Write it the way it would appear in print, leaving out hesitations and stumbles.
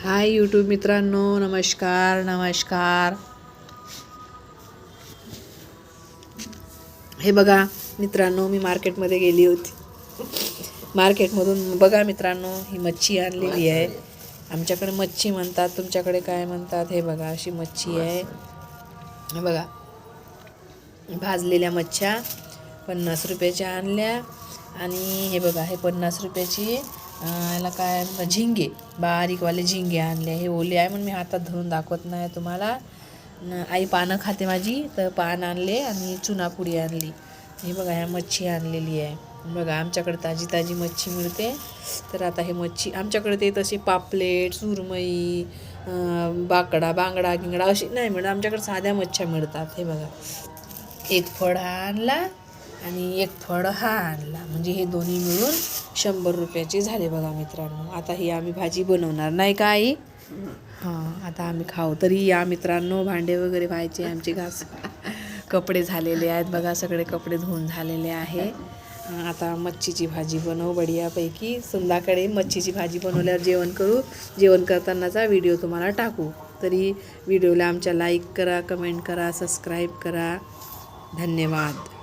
Hi YouTube मित्रांनो, नमस्कार नमस्कार. हे बघा मित्रांनो, मी मार्केटमध्ये गेली होती. मार्केटमधून बघा मित्रांनो, ही मच्छी आणलेली आहे. आमच्याकडे मच्छी म्हणतात, तुमच्याकडे काय म्हणतात हे बघा. अशी मच्छी आहे. हे बघा, भाजलेल्या मच्छ्या 50 रुपयाच्या आणल्या. आणि हे बघा, हे 50 रुपयाची याला काय म्हणतात, झिंगे, बारीकवाले झिंगे आणले. हे ओले आहे म्हणून मी हातात धरून दाखवत नाही तुम्हाला. आई पानं खाते माझी, तर पान आणले आणि चुनापुडी आणली. हे बघा, ह्या मच्छी आणलेली आहे. बघा, आमच्याकडे ताजी ताजी मच्छी मिळते. तर आता हे मच्छी आमच्याकडे ते तशी पापलेट, सुरमई, बांगडा गिंगडा अशी नाही मिळत. आमच्याकडे साध्या मच्छ्या मिळतात. हे बघा, एक फळ हा आणला आणि एक फळ हा आणला, म्हणजे हे दोन्ही मिळून 100 रुपयाचे झाले. बघा मित्रांनो, आता ही आम्ही भाजी बनवणार नाही का आई? हां, आता आम्ही खाऊ. तरी या मित्रांनो, भांडे वगैरे व्हायचे आमचे, घास कपडे झालेले आहेत. बघा, सगळे कपडे धुवून झालेले आहे. आता मच्छीची भाजी बनवू बढियापैकी. संध्याकाळी मच्छीची भाजी बनवल्यावर जेवण करू. जेवण करतानाचा व्हिडिओ तुम्हाला टाकू. तरी व्हिडिओला आमच्या लाईक करा, कमेंट करा, सबस्क्राईब करा. धन्यवाद.